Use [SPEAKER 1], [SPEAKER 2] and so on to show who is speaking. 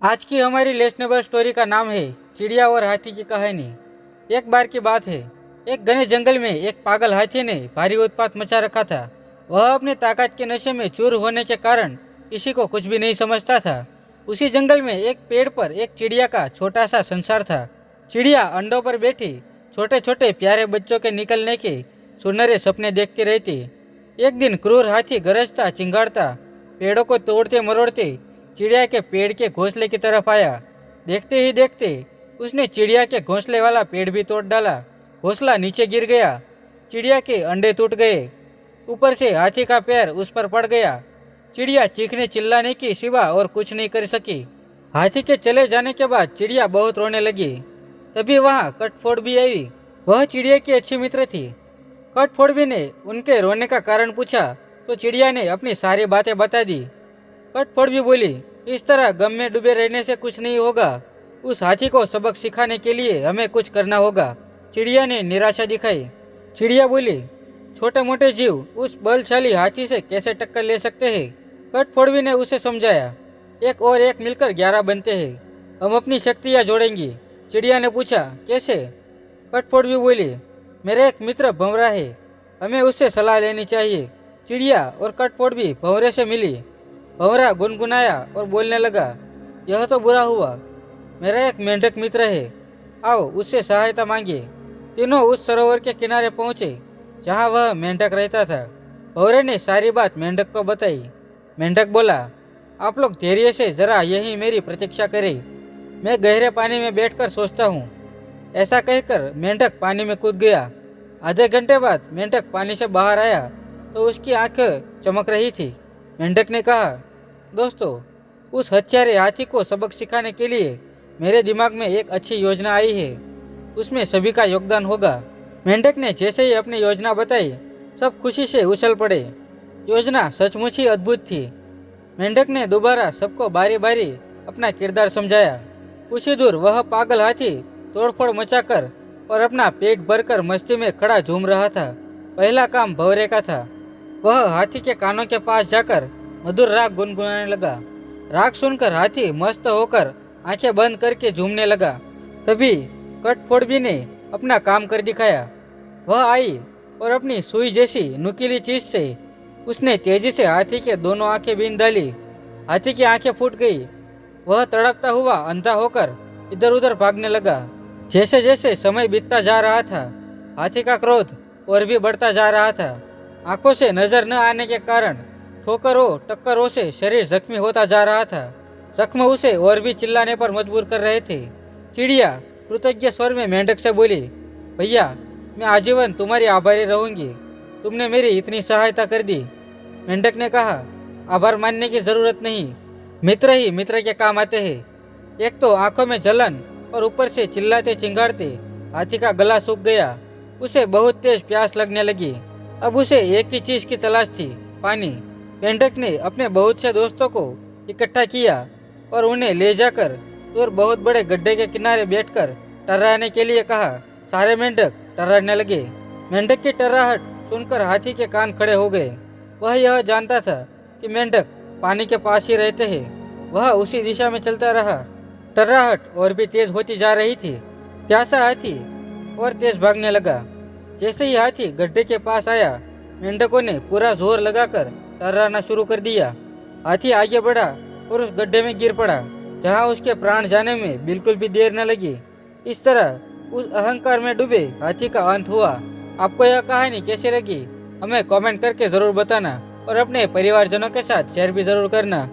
[SPEAKER 1] आज की हमारी लेसनेबल स्टोरी का नाम है चिड़िया और हाथी की कहानी। एक बार की बात है, एक घने जंगल में एक पागल हाथी ने भारी उत्पात मचा रखा था। वह अपनी ताकत के नशे में चूर होने के कारण किसी को कुछ भी नहीं समझता था। उसी जंगल में एक पेड़ पर एक चिड़िया का छोटा सा संसार था। चिड़िया अंडों पर बैठी छोटे छोटे प्यारे बच्चों के निकलने के सुनहरे सपने देखती रहती। एक दिन क्रूर हाथी गरजता चिंगाड़ता पेड़ों को तोड़ते मरोड़ते चिड़िया के पेड़ के घोंसले की तरफ आया। देखते ही देखते उसने चिड़िया के घोंसले वाला पेड़ भी तोड़ डाला। घोंसला नीचे गिर गया। चिड़िया के अंडे टूट गए। ऊपर से हाथी का पैर उस पर पड़ गया। चिड़िया चीखने चिल्लाने की सिवा और कुछ नहीं कर सकी। हाथी के चले जाने के बाद चिड़िया बहुत रोने लगी। तभी वहाँ कटफोड़ भी आई। वह चिड़िया की अच्छी मित्र थी। कटफोड़ भी ने उनके रोने का कारण पूछा तो चिड़िया ने अपनी सारी बातें बता दी। कटफोड़ भी बोली, इस तरह गम में डूबे रहने से कुछ नहीं होगा। उस हाथी को सबक सिखाने के लिए हमें कुछ करना होगा। चिड़िया ने निराशा दिखाई। चिड़िया बोली, छोटे मोटे जीव उस बलशाली हाथी से कैसे टक्कर ले सकते हैं। कटफोड़वी ने उसे समझाया, एक और एक मिलकर 11 बनते हैं। हम अपनी शक्तियाँ जोड़ेंगी। चिड़िया ने पूछा, कैसे? कटफोड़वी बोली, मेरा एक मित्र भंवरा है, हमें उससे सलाह लेनी चाहिए। चिड़िया और कटफोड़वी भंवरे से मिली। भंवरा गुनगुनाया और बोलने लगा, यह तो बुरा हुआ। मेरा एक मेंढक मित्र है, आओ उससे सहायता मांगिए। तीनों उस सरोवर के किनारे पहुंचे जहां वह मेंढक रहता था। भंवरे ने सारी बात मेंढक को बताई। मेंढक बोला, आप लोग धैर्य से जरा यहीं मेरी प्रतीक्षा करें, मैं गहरे पानी में बैठकर सोचता हूँ। ऐसा कहकर मेंढक पानी में कूद गया। आधे घंटे बाद मेंढक पानी से बाहर आया तो उसकी आंखें चमक रही थी। मेंढक ने कहा, दोस्तों, उस हत्यारे हाथी को सबक सिखाने के लिए मेरे दिमाग में एक अच्छी योजना आई है। उसमें सभी का योगदान होगा। मेंढक ने जैसे ही अपनी योजना बताई, सब खुशी से उछल पड़े। योजना सचमुच ही अद्भुत थी। मेंढक ने दोबारा सबको बारी बारी अपना किरदार समझाया। कुछ ही दूर वह पागल हाथी तोड़फोड़ मचाकर और अपना पेट भरकर मस्ती में खड़ा झूम रहा था। पहला काम भंवरे का था। वह हाथी के कानों के पास जाकर मधुर राग गुनगुनाने लगा। राग सुनकर हाथी मस्त होकर आंखें बंद करके झूमने लगा। तभी कटफोड़वी ने अपना काम कर दिखाया। वह आई और अपनी सुई जैसी नुकीली चीज से उसने तेजी से हाथी के दोनों आंखें बीन डाली। हाथी की आंखें फूट गई। वह तड़पता हुआ अंधा होकर इधर उधर भागने लगा। जैसे जैसे समय बीतता जा रहा था, हाथी का क्रोध और भी बढ़ता जा रहा था। आंखों से नजर न आने के कारण ठोकरों टक्करों से शरीर जख्मी होता जा रहा था। जख्म उसे और भी चिल्लाने पर मजबूर कर रहे थे। चिड़िया कृतज्ञ स्वर में मेंढक से बोली, भैया, मैं आजीवन तुम्हारी आभारी रहूंगी, तुमने मेरी इतनी सहायता कर दी। मेंढक ने कहा, आभार मानने की जरूरत नहीं, मित्र ही मित्र के काम आते हैं। एक तो आंखों में जलन और ऊपर से चिल्लाते चिंगाड़ते हाथी का गला सूख गया। उसे बहुत तेज प्यास लगने लगी। अब उसे एक ही चीज की तलाश थी, पानी। मेंढक ने अपने बहुत से दोस्तों को इकट्ठा किया और उन्हें ले जाकर दूर बहुत बड़े गड्ढे के किनारे बैठकर टर्राने के लिए कहा। सारे मेंढक टर्राने लगे। मेंढक की टर्राहट सुनकर हाथी के कान खड़े हो गए। वह यह जानता था कि मेंढक पानी के पास ही रहते हैं। वह उसी दिशा में चलता रहा। टर्राहट और भी तेज होती जा रही थी। प्यासा हाथी और तेज भागने लगा। जैसे ही हाथी गड्ढे के पास आया, मेंढकों ने पूरा जोर लगाकर टर्राना शुरू कर दिया। हाथी आगे बढ़ा और उस गड्ढे में गिर पड़ा, जहां उसके प्राण जाने में बिल्कुल भी देर न लगी। इस तरह उस अहंकार में डूबे हाथी का अंत हुआ। आपको यह कहानी कैसी लगी, हमें कमेंट करके जरूर बताना और अपने परिवारजनों के साथ शेयर भी जरूर करना।